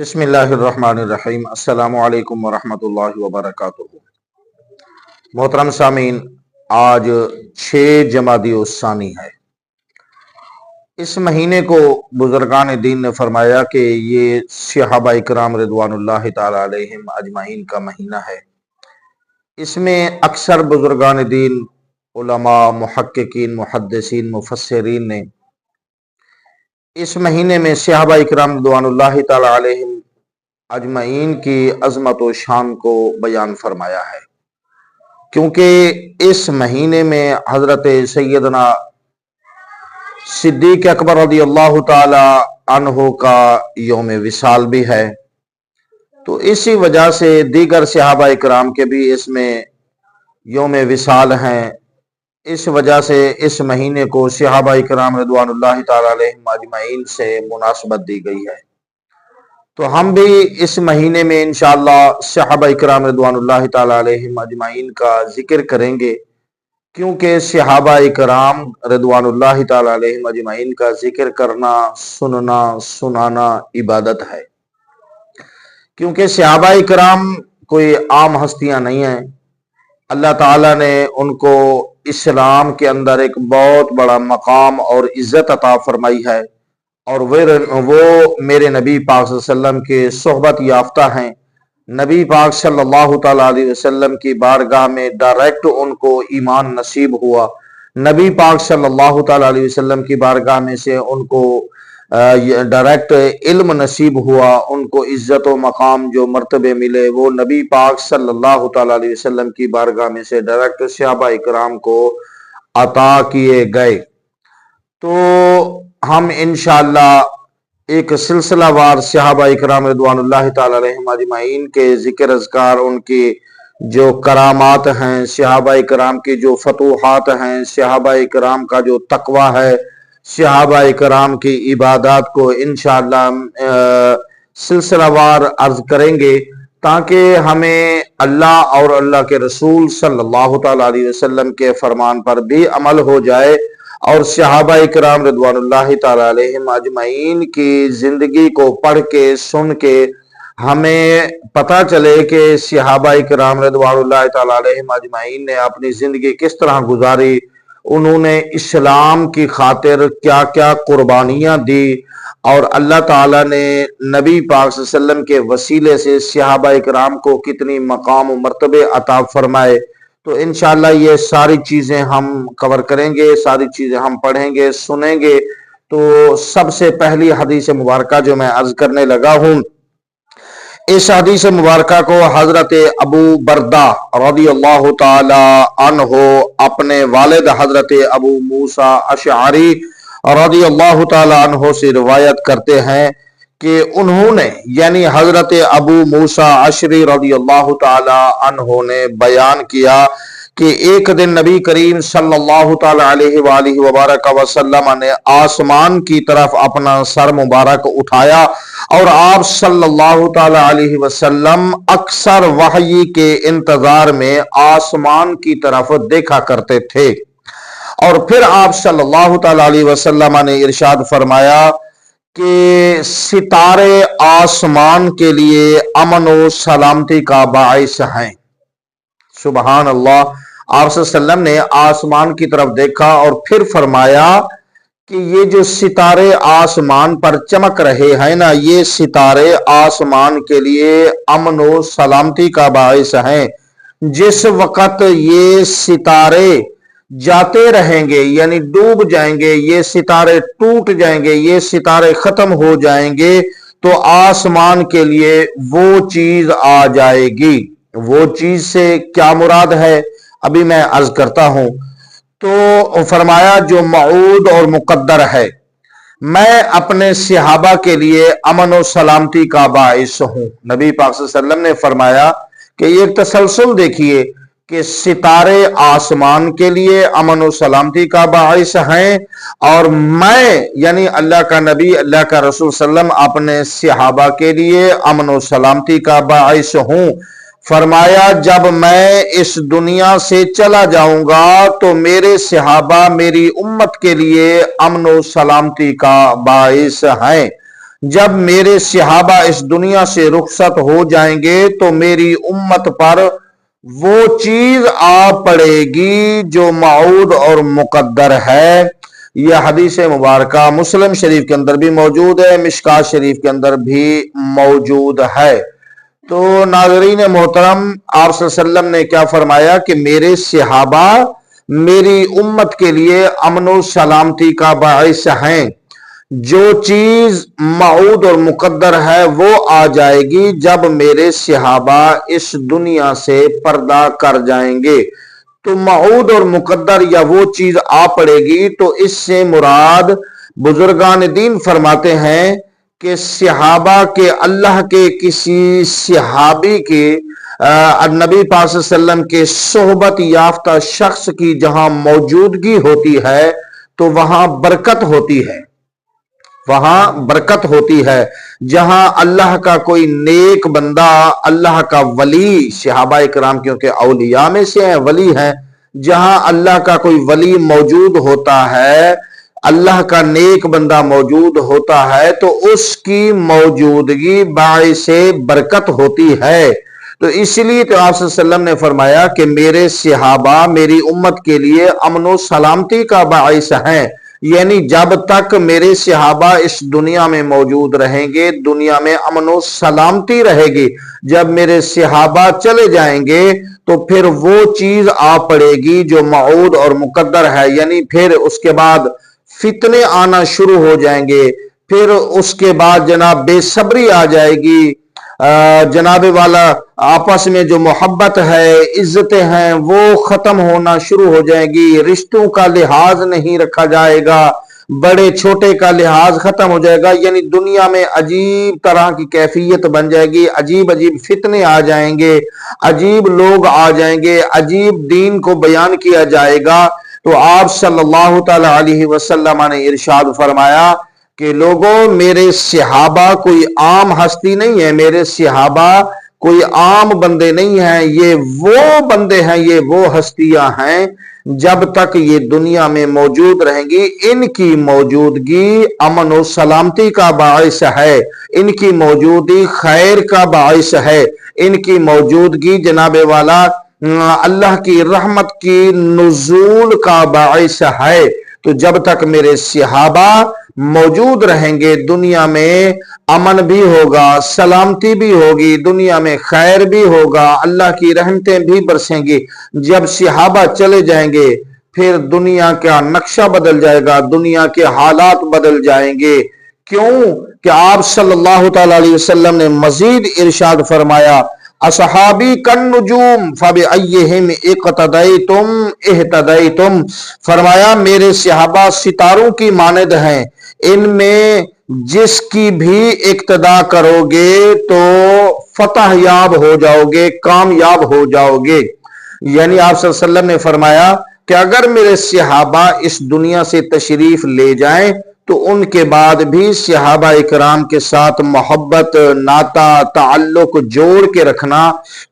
بسم اللہ الرحمن الرحیم۔ السلام علیکم ورحمۃ اللہ وبرکاتہ۔ محترم سامعین، آج 6 جمادی الثانی ہے۔ اس مہینے کو بزرگان دین نے فرمایا کہ یہ صحابہ اکرام رضوان اللہ تعالی علیہم اجمعین کا مہینہ ہے۔ اس میں اکثر بزرگان دین، علماء، محققین، محدثین، مفسرین نے اس مہینے میں صحابہ اکرام رضوان اللہ تعالی علیہم اجمعین کی عظمت و شان کو بیان فرمایا ہے، کیونکہ اس مہینے میں حضرت سیدنا صدیق اکبر رضی اللہ تعالی عنہ کا یوم وصال بھی ہے، تو اسی وجہ سے دیگر صحابہ اکرام کے بھی اس میں یوم وصال ہیں۔ اس وجہ سے اس مہینے کو صحابہ اکرام رضوان اللہ تعالی علیہم اجمعین سے مناسبت دی گئی ہے۔ تو ہم بھی اس مہینے میں انشاءاللہ صحابہ اکرام رضوان اللہ تعالی علیہم اجمعین کا ذکر کریں گے، کیونکہ صحابہ اکرام رضوان اللہ تعالی علیہم اجمعین کا ذکر کرنا، سننا، سنانا عبادت ہے، کیونکہ صحابہ اکرام کوئی عام ہستیاں نہیں ہیں۔ اللہ تعالیٰ نے ان کو اسلام کے اندر ایک بہت بڑا مقام اور عزت عطا فرمائی ہے، اور وہ میرے نبی پاک صلی اللہ علیہ وسلم کے صحبت یافتہ ہیں۔ نبی پاک صلی اللہ تعالیٰ علیہ وسلم کی بارگاہ میں ڈائریکٹ ان کو ایمان نصیب ہوا۔ نبی پاک صلی اللہ تعالیٰ علیہ وسلم کی بارگاہ میں سے ان کو ڈائریکٹ علم نصیب ہوا، ان کو عزت و مقام جو مرتبے ملے وہ نبی پاک صلی اللہ تعالیٰ علیہ وسلم کی بارگاہ میں سے ڈائریکٹ صحابہ اکرام کو عطا کیے گئے۔ تو ہم انشاءاللہ ایک سلسلہ وار صحابہ اکرام رضوان اللہ تعالی علیہم اجمعین کے ذکر اذکار، ان کی جو کرامات ہیں، صحابہ اکرام کی جو فتوحات ہیں، صحابہ اکرام کا جو تقوی ہے، صحابہ اکرام کی عبادات کو انشاءاللہ سلسلہ وار عرض کریں گے، تاکہ ہمیں اللہ اور اللہ کے رسول صلی اللہ تعالیٰ علیہ وسلم کے فرمان پر بھی عمل ہو جائے، اور صحابہ اکرام رضوان اللہ تعالیٰ علیہم اجمعین کی زندگی کو پڑھ کے سن کے ہمیں پتہ چلے کہ صحابہ اکرام رضوان اللہ تعالیٰ علیہم اجمعین نے اپنی زندگی کس طرح گزاری، انہوں نے اسلام کی خاطر کیا کیا قربانیاں دی، اور اللہ تعالیٰ نے نبی پاک صلی اللہ علیہ وسلم کے وسیلے سے صحابہ اکرام کو کتنی مقام و مرتبے عطا فرمائے۔ تو انشاءاللہ یہ ساری چیزیں ہم کور کریں گے، ساری چیزیں ہم پڑھیں گے، سنیں گے۔ تو سب سے پہلی حدیث مبارکہ جو میں عرض کرنے لگا ہوں، اس حدیث مبارکہ کو حضرت ابو بردہ رضی اللہ تعالی عنہ اپنے والد حضرت ابو موسیٰ اشعری رضی اللہ تعالی عنہ سے روایت کرتے ہیں کہ انہوں نے، یعنی حضرت ابو موسیٰ اشعری رضی اللہ تعالی عنہ نے بیان کیا کہ ایک دن نبی کریم صلی اللہ تعالی علیہ وآلہ وبارک وسلم نے آسمان کی طرف اپنا سر مبارک اٹھایا، اور آپ صلی اللہ تعالی علیہ وسلم اکثر وحی کے انتظار میں آسمان کی طرف دیکھا کرتے تھے۔ اور پھر آپ صلی اللہ تعالی علیہ وسلم نے ارشاد فرمایا کہ ستارے آسمان کے لیے امن و سلامتی کا باعث ہیں۔ سبحان اللہ۔ آپ صلی اللہ علیہ وسلم نے آسمان کی طرف دیکھا اور پھر فرمایا کہ یہ جو ستارے آسمان پر چمک رہے ہیں نا، یہ ستارے آسمان کے لیے امن و سلامتی کا باعث ہیں۔ جس وقت یہ ستارے جاتے رہیں گے، یعنی ڈوب جائیں گے، یہ ستارے ٹوٹ جائیں گے، یہ ستارے ختم ہو جائیں گے، تو آسمان کے لیے وہ چیز آ جائے گی۔ وہ چیز سے کیا مراد ہے ابھی میں عرض کرتا ہوں۔ تو فرمایا جو موعود اور مقدر ہے، میں اپنے صحابہ کے لیے امن و سلامتی کا باعث ہوں۔ نبی پاک صلی اللہ علیہ وسلم نے فرمایا کہ ایک تسلسل دیکھیے کہ ستارے آسمان کے لیے امن و سلامتی کا باعث ہیں، اور میں یعنی اللہ کا نبی، اللہ کا رسول صلی اللہ علیہ وسلم اپنے صحابہ کے لیے امن و سلامتی کا باعث ہوں۔ فرمایا جب میں اس دنیا سے چلا جاؤں گا تو میرے صحابہ میری امت کے لیے امن و سلامتی کا باعث ہیں۔ جب میرے صحابہ اس دنیا سے رخصت ہو جائیں گے تو میری امت پر وہ چیز آ پڑے گی جو موعود اور مقدر ہے۔ یہ حدیث مبارکہ مسلم شریف کے اندر بھی موجود ہے، مشکات شریف کے اندر بھی موجود ہے۔ تو ناظرین محترم، آپ صلی اللہ علیہ وسلم نے کیا فرمایا کہ میرے صحابہ میری امت کے لیے امن و سلامتی کا باعث ہیں۔ جو چیز موعود اور مقدر ہے وہ آ جائے گی جب میرے صحابہ اس دنیا سے پردہ کر جائیں گے۔ تو موعود اور مقدر یا وہ چیز آ پڑے گی، تو اس سے مراد بزرگان دین فرماتے ہیں کہ صحابہ کے اللہ کے کسی صحابی کے نبی پاک صلی اللہ علیہ وسلم کے صحبت یافتہ شخص کی جہاں موجودگی ہوتی ہے تو وہاں برکت ہوتی ہے، وہاں برکت ہوتی ہے۔ جہاں اللہ کا کوئی نیک بندہ، اللہ کا ولی، صحابہ کرام کیونکہ اولیاء میں سے ہیں، ولی ہیں، جہاں اللہ کا کوئی ولی موجود ہوتا ہے، اللہ کا نیک بندہ موجود ہوتا ہے، تو اس کی موجودگی باعث برکت ہوتی ہے۔ تو اس لیے تو آپ صلی اللہ علیہ وسلم نے فرمایا کہ میرے صحابہ میری امت کے لیے امن و سلامتی کا باعث ہیں، یعنی جب تک میرے صحابہ اس دنیا میں موجود رہیں گے دنیا میں امن و سلامتی رہے گی۔ جب میرے صحابہ چلے جائیں گے تو پھر وہ چیز آ پڑے گی جو موعود اور مقدر ہے، یعنی پھر اس کے بعد فتنے آنا شروع ہو جائیں گے، پھر اس کے بعد جناب بے صبری آ جائے گی، جناب والا آپس میں جو محبت ہے، عزتیں ہیں، وہ ختم ہونا شروع ہو جائیں گی، رشتوں کا لحاظ نہیں رکھا جائے گا، بڑے چھوٹے کا لحاظ ختم ہو جائے گا، یعنی دنیا میں عجیب طرح کی کیفیت بن جائے گی، عجیب عجیب فتنے آ جائیں گے، عجیب لوگ آ جائیں گے، عجیب دین کو بیان کیا جائے گا۔ تو آپ صلی اللہ تعالی علیہ وسلم نے ارشاد فرمایا کہ لوگوں، میرے صحابہ کوئی عام ہستی نہیں ہے، میرے صحابہ کوئی عام بندے نہیں ہیں، یہ وہ بندے ہیں، یہ وہ ہستیاں ہیں جب تک یہ دنیا میں موجود رہیں گی ان کی موجودگی امن و سلامتی کا باعث ہے، ان کی موجودگی خیر کا باعث ہے، ان کی موجودگی جناب والا اللہ کی رحمت کی نزول کا باعث ہے۔ تو جب تک میرے صحابہ موجود رہیں گے دنیا میں امن بھی ہوگا، سلامتی بھی ہوگی، دنیا میں خیر بھی ہوگا، اللہ کی رحمتیں بھی برسیں گی۔ جب صحابہ چلے جائیں گے پھر دنیا کا نقشہ بدل جائے گا، دنیا کے حالات بدل جائیں گے۔ کیوں کہ آپ صلی اللہ تعالی علیہ وسلم نے مزید ارشاد فرمایا، اصحابی کن نجوم فبأیہم اقتدیتم اہتدیتم، فرمایا میرے صحابہ ستاروں کی مانند ہیں، ان میں جس کی بھی اقتدا کرو گے تو فتح یاب ہو جاؤ گے، کامیاب ہو جاؤ گے۔ یعنی آپ صلی اللہ علیہ وسلم نے فرمایا کہ اگر میرے صحابہ اس دنیا سے تشریف لے جائیں تو ان کے بعد بھی صحابہ اکرام کے ساتھ محبت، ناتا، تعلق جوڑ کے رکھنا۔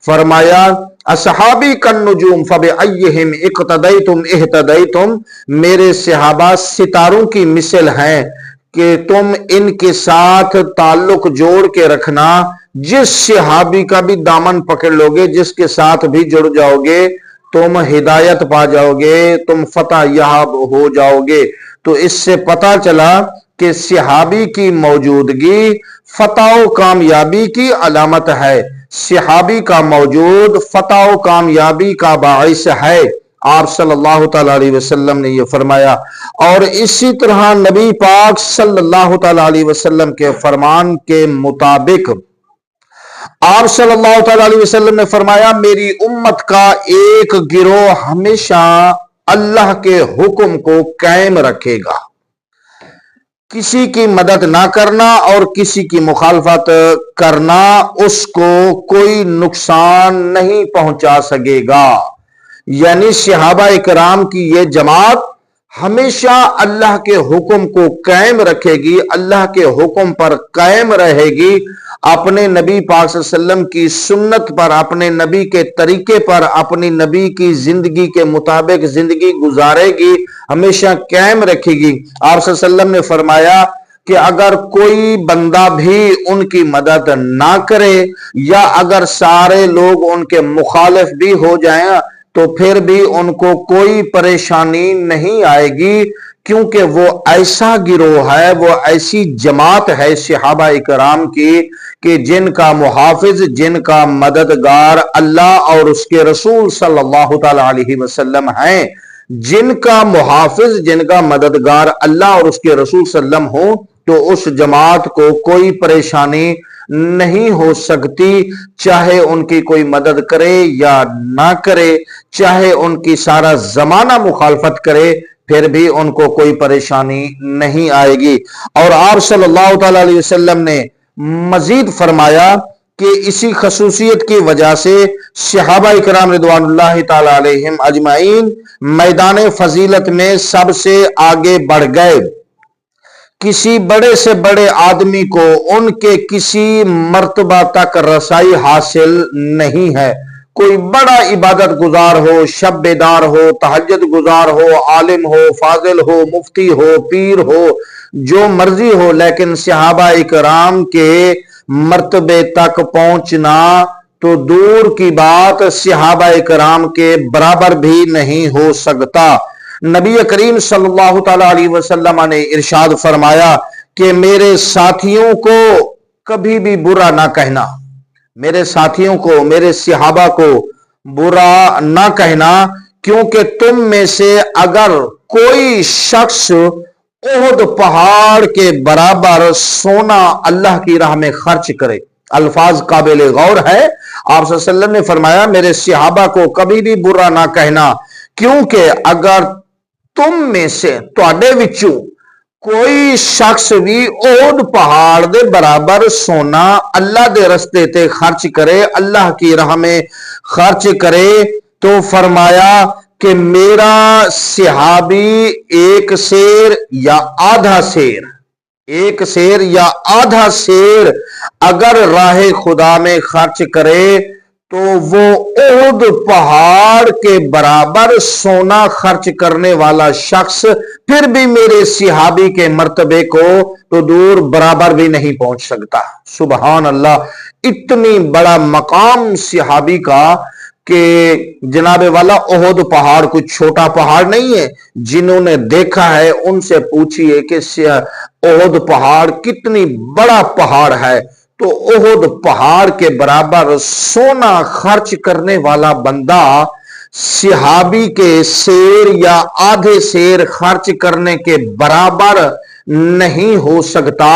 فرمایا اصحابی کن نجوم فبأیہم اقتدیتم اہتدیتم، میرے صحابہ ستاروں کی مثل ہیں کہ تم ان کے ساتھ تعلق جوڑ کے رکھنا، جس صحابی کا بھی دامن پکڑ لو گے، جس کے ساتھ بھی جڑ جاؤ گے، تم ہدایت پا جاؤ گے، تم فتح یاب ہو جاؤ گے۔ تو اس سے پتہ چلا کہ صحابی کی موجودگی فتح و کامیابی کی علامت ہے، صحابی کا موجود فتح و کامیابی کا باعث ہے۔ آپ صلی اللہ تعالی علیہ وسلم نے یہ فرمایا، اور اسی طرح نبی پاک صلی اللہ تعالی علیہ وسلم کے فرمان کے مطابق آپ صلی اللہ تعالی علیہ وسلم نے فرمایا، میری امت کا ایک گروہ ہمیشہ اللہ کے حکم کو قائم رکھے گا، کسی کی مدد نہ کرنا اور کسی کی مخالفت کرنا اس کو کوئی نقصان نہیں پہنچا سکے گا۔ یعنی صحابہ اکرام کی یہ جماعت ہمیشہ اللہ کے حکم کو قائم رکھے گی، اللہ کے حکم پر قائم رہے گی، اپنے نبی پاک صلی اللہ علیہ وسلم کی سنت پر، اپنے نبی کے طریقے پر، اپنی نبی کی زندگی کے مطابق زندگی گزارے گی، ہمیشہ قائم رکھے گی۔ آپ صلی اللہ علیہ وسلم نے فرمایا کہ اگر کوئی بندہ بھی ان کی مدد نہ کرے یا اگر سارے لوگ ان کے مخالف بھی ہو جائیں تو پھر بھی ان کو کوئی پریشانی نہیں آئے گی، کیونکہ وہ ایسا گروہ ہے، وہ ایسی جماعت ہے صحابہ اکرام کی کہ جن کا محافظ، جن کا مددگار اللہ اور اس کے رسول صلی اللہ تعالی علیہ وسلم ہیں، جن کا محافظ، جن کا مددگار اللہ اور اس کے رسول صلی اللہ علیہ وسلم ہوں، تو اس جماعت کو کوئی پریشانی نہیں ہو سکتی، چاہے ان کی کوئی مدد کرے یا نہ کرے، چاہے ان کی سارا زمانہ مخالفت کرے، پھر بھی ان کو کوئی پریشانی نہیں آئے گی۔ اور آپ صلی اللہ تعالی علیہ وسلم نے مزید فرمایا کہ اسی خصوصیت کی وجہ سے صحابہ اکرام رضوان اللہ تعالی علیہم اجمعین میدان فضیلت میں سب سے آگے بڑھ گئے۔ کسی بڑے سے بڑے آدمی کو ان کے کسی مرتبہ تک رسائی حاصل نہیں ہے، کوئی بڑا عبادت گزار ہو، شب بیدار ہو، تہجد گزار ہو، عالم ہو، فاضل ہو، مفتی ہو، پیر ہو، جو مرضی ہو، لیکن صحابہ اکرام کے مرتبے تک پہنچنا تو دور کی بات صحابہ اکرام کے برابر بھی نہیں ہو سکتا۔ نبی کریم صلی اللہ تعالی علیہ وسلم نے ارشاد فرمایا کہ میرے ساتھیوں کو کبھی بھی برا نہ کہنا، میرے ساتھیوں کو، میرے صحابہ کو برا نہ کہنا، کیونکہ تم میں سے اگر کوئی شخص احد پہاڑ کے برابر سونا اللہ کی راہ میں خرچ کرے، الفاظ قابل غور ہے۔ آپ صلی اللہ علیہ وسلم نے فرمایا میرے صحابہ کو کبھی بھی برا نہ کہنا، کیونکہ اگر تم میں سے تواڈے وچوں کوئی شخص بھی احد پہاڑ دے برابر سونا اللہ دے رستے تے خرچ کرے، اللہ کی راہ میں خرچ کرے، تو فرمایا کہ میرا صحابی ایک سیر یا آدھا سیر، ایک سیر یا آدھا سیر اگر راہ خدا میں خرچ کرے تو وہ احد پہاڑ کے برابر سونا خرچ کرنے والا شخص پھر بھی میرے صحابی کے مرتبے کو تو دور برابر بھی نہیں پہنچ سکتا۔ سبحان اللہ، اتنی بڑا مقام صحابی کا کہ جناب والا احد پہاڑ کوئی چھوٹا پہاڑ نہیں ہے۔ جنہوں نے دیکھا ہے ان سے پوچھئے کہ احد پہاڑ کتنی بڑا پہاڑ ہے، تو احد پہاڑ کے برابر سونا خرچ کرنے والا بندہ صحابی کے سیر یا آدھے سیر خرچ کرنے کے برابر نہیں ہو سکتا۔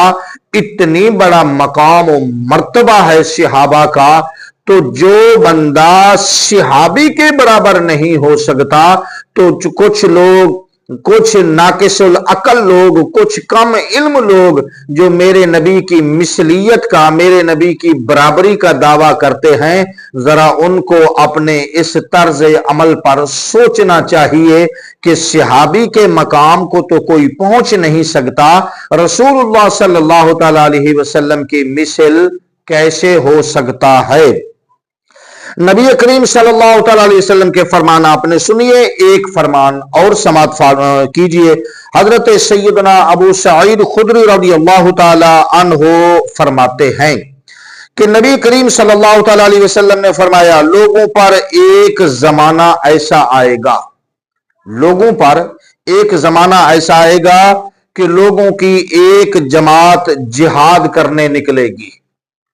اتنی بڑا مقام و مرتبہ ہے صحابہ کا، تو جو بندہ صحابی کے برابر نہیں ہو سکتا تو کچھ لوگ، کچھ ناقص العقل لوگ، کچھ کم علم لوگ جو میرے نبی کی مثلیت کا، میرے نبی کی برابری کا دعویٰ کرتے ہیں، ذرا ان کو اپنے اس طرز عمل پر سوچنا چاہیے کہ صحابی کے مقام کو تو کوئی پہنچ نہیں سکتا، رسول اللہ صلی اللہ تعالی علیہ وسلم کی مثل کیسے ہو سکتا ہے؟ نبی کریم صلی اللہ تعالی علیہ وسلم کے فرمان آپ نے سنیے، ایک فرمان اور سماعت کیجئے۔ حضرت سیدنا ابو سعید خدری رضی اللہ تعالی عنہ فرماتے ہیں کہ نبی کریم صلی اللہ تعالی علیہ وسلم نے فرمایا لوگوں پر ایک زمانہ ایسا آئے گا، لوگوں پر ایک زمانہ ایسا آئے گا کہ لوگوں کی ایک جماعت جہاد کرنے نکلے گی۔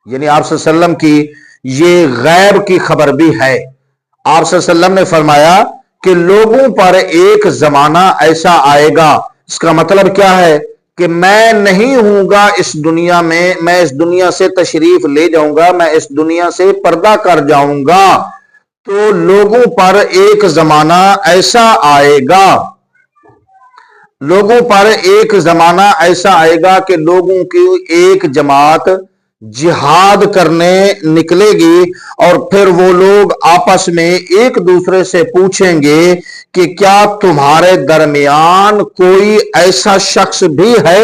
یعنی آپ صلی اللہ علیہ وسلم کی یہ غیب کی خبر بھی ہے۔ آپ صلی اللہ علیہ وسلم نے فرمایا کہ لوگوں پر ایک زمانہ ایسا آئے گا، اس کا مطلب کیا ہے کہ میں نہیں ہوں گا اس دنیا میں، میں اس دنیا سے تشریف لے جاؤں گا، میں اس دنیا سے پردہ کر جاؤں گا، تو لوگوں پر ایک زمانہ ایسا آئے گا، لوگوں پر ایک زمانہ ایسا آئے گا کہ لوگوں کی ایک جماعت جہاد کرنے نکلے گی، اور پھر وہ لوگ آپس میں ایک دوسرے سے پوچھیں گے کہ کیا تمہارے درمیان کوئی ایسا شخص بھی ہے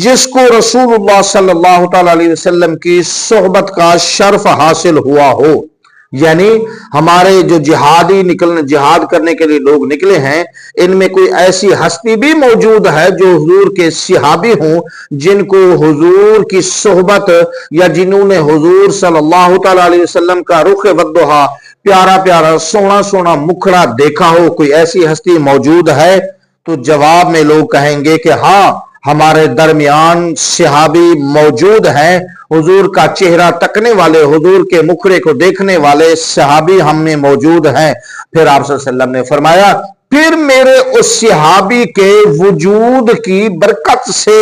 جس کو رسول اللہ صلی اللہ تعالی علیہ وسلم کی صحبت کا شرف حاصل ہوا ہو؟ یعنی ہمارے جو جہاد کرنے کے لیے لوگ نکلے ہیں، ان میں کوئی ایسی ہستی بھی موجود ہے جو حضور کے صحابی ہوں، جن کو حضور کی صحبت یا جنہوں نے حضور صلی اللہ تعالی علیہ وسلم کا رخ وضحا، پیارا پیارا سونا سونا مکھڑا دیکھا ہو، کوئی ایسی ہستی موجود ہے؟ تو جواب میں لوگ کہیں گے کہ ہاں، ہمارے درمیان صحابی موجود ہیں، حضور کا چہرہ تکنے والے، حضور کے مکھڑے کو دیکھنے والے صحابی ہم میں موجود ہیں۔ پھر آپ صلی اللہ علیہ وسلم نے فرمایا، پھر میرے اس صحابی کے وجود کی برکت سے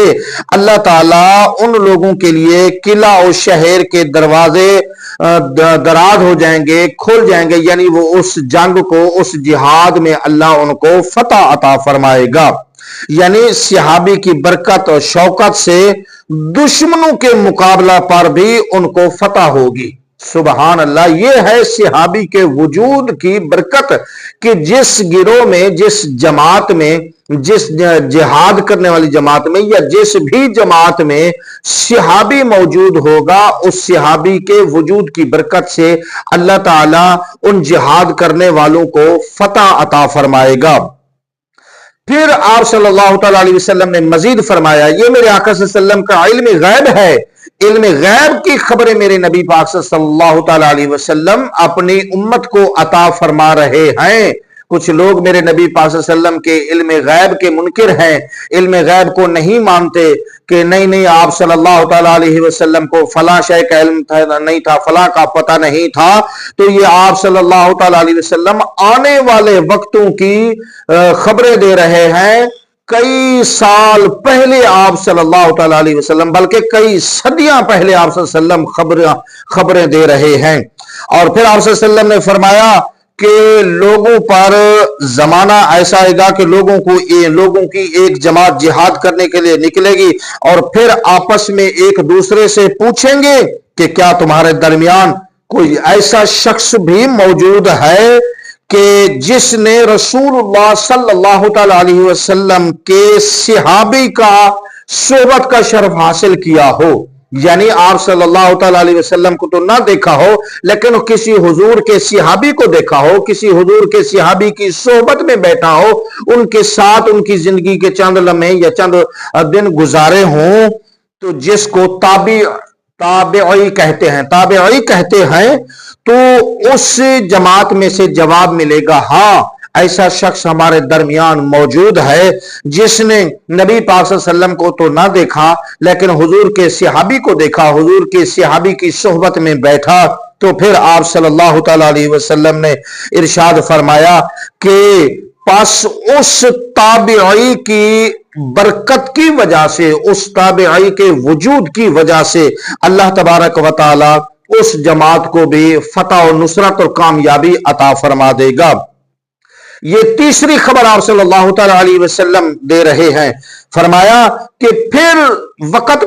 اللہ تعالیٰ ان لوگوں کے لیے قلعہ و شہر کے دروازے دراز ہو جائیں گے، کھل جائیں گے، یعنی وہ اس جنگ کو، اس جہاد میں اللہ ان کو فتح عطا فرمائے گا۔ یعنی صحابی کی برکت اور شوکت سے دشمنوں کے مقابلہ پر بھی ان کو فتح ہوگی۔ سبحان اللہ، یہ ہے صحابی کے وجود کی برکت کہ جس گروہ میں، جس جماعت میں، جس جہاد کرنے والی جماعت میں یا جس بھی جماعت میں صحابی موجود ہوگا، اس صحابی کے وجود کی برکت سے اللہ تعالیٰ ان جہاد کرنے والوں کو فتح عطا فرمائے گا۔ پھر آپ صلی اللہ تعالی علیہ وسلم نے مزید فرمایا، یہ میرے آقا صلی اللہ علیہ وسلم کا علم غیب ہے، علم غیب کی خبریں میرے نبی پاک صلی اللہ تعالی علیہ وسلم اپنی امت کو عطا فرما رہے ہیں۔ کچھ لوگ میرے نبی پاک صلی اللہ علیہ وسلم کے علم غیب کے منکر ہیں، علم غیب کو نہیں مانتے کہ نہیں آپ صلی اللہ تعالی علیہ وسلم کو فلاں شے کا علم نہیں تھا، فلاں کا پتہ نہیں تھا۔ تو یہ آپ صلی اللہ تعالی علیہ وسلم آنے والے وقتوں کی خبریں دے رہے ہیں، کئی سال پہلے آپ صلی اللہ تعالی علیہ وسلم، بلکہ کئی صدیاں پہلے آپ صلی اللہ علیہ وسلم خبریں دے رہے ہیں۔ اور پھر آپ صلی اللہ علیہ وسلم نے فرمایا کہ لوگوں پر زمانہ ایسا آئے گا کہ لوگوں کی ایک جماعت جہاد کرنے کے لیے نکلے گی اور پھر آپس میں ایک دوسرے سے پوچھیں گے کہ کیا تمہارے درمیان کوئی ایسا شخص بھی موجود ہے کہ جس نے رسول اللہ صلی اللہ تعالی علیہ وسلم کے صحابی کا صحبت کا شرف حاصل کیا ہو؟ یعنی آپ صلی اللہ تعالی علیہ وسلم کو تو نہ دیکھا ہو، لیکن کسی حضور کے صحابی کو دیکھا ہو، کسی حضور کے صحابی کی صحبت میں بیٹھا ہو، ان کے ساتھ ان کی زندگی کے چند لمحے یا چند دن گزارے ہوں، تو جس کو تابعی کہتے ہیں، تو اس جماعت میں سے جواب ملے گا، ہاں ایسا شخص ہمارے درمیان موجود ہے جس نے نبی پاک صلی اللہ علیہ وسلم کو تو نہ دیکھا لیکن حضور کے صحابی کو دیکھا، حضور کے صحابی کی صحبت میں بیٹھا۔ تو پھر آپ صلی اللہ تعالی علیہ وسلم نے ارشاد فرمایا کہ پس اس تابعی کی برکت کی وجہ سے، اس تابعی کے وجود کی وجہ سے اللہ تبارک و تعالی اس جماعت کو بھی فتح و نصرت اور کامیابی عطا فرما دے گا۔ یہ تیسری خبر آپ صلی اللہ تعالی علیہ وسلم دے رہے ہیں۔ فرمایا کہ پھر وقت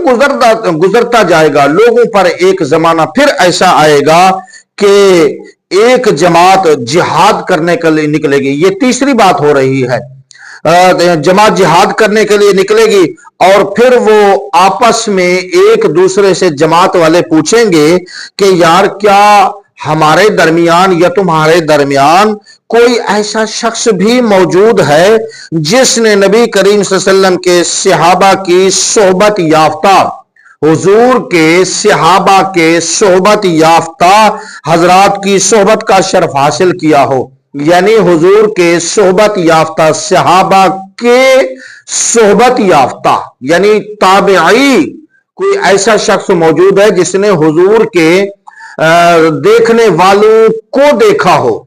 گزرتا جائے گا، لوگوں پر ایک زمانہ پھر ایسا آئے گا کہ ایک جماعت جہاد کرنے کے لیے نکلے گی۔ یہ تیسری بات ہو رہی ہے، جماعت جہاد کرنے کے لیے نکلے گی اور پھر وہ آپس میں ایک دوسرے سے جماعت والے پوچھیں گے کہ یار کیا ہمارے درمیان یا تمہارے درمیان کوئی ایسا شخص بھی موجود ہے جس نے نبی کریم صلی اللہ علیہ وسلم کے صحابہ کی صحبت یافتہ، حضور کے صحابہ کے صحبت یافتہ حضرات کی صحبت کا شرف حاصل کیا ہو؟ یعنی حضور کے صحبت یافتہ صحابہ کے صحبت یافتہ یعنی تابعی کوئی ایسا شخص موجود ہے جس نے حضور کے دیکھنے والوں کو دیکھا ہو،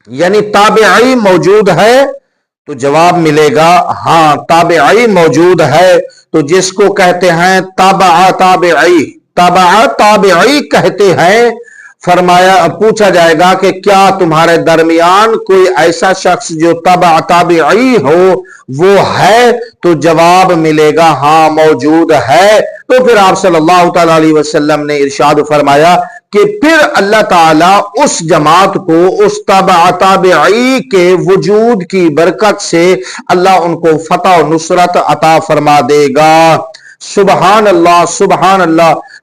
یعنی تابعی موجود ہے؟ تو جواب ملے گا ہاں تابعی موجود ہے۔ تو جس کو کہتے ہیں تابع تابعی کہتے ہیں، فرمایا پوچھا جائے گا کہ کیا تمہارے درمیان کوئی ایسا شخص جو تابعی ہو وہ ہے؟ تو جواب ملے گا ہاں موجود ہے۔ تو پھر آپ صلی اللہ تعالی علیہ وسلم نے ارشاد فرمایا کہ پھر اللہ تعالیٰ اس جماعت کو اس تابعی کے وجود کی برکت سے اللہ ان کو فتح و نصرت عطا فرما دے گا۔ سبحان اللہ، سبحان اللہ۔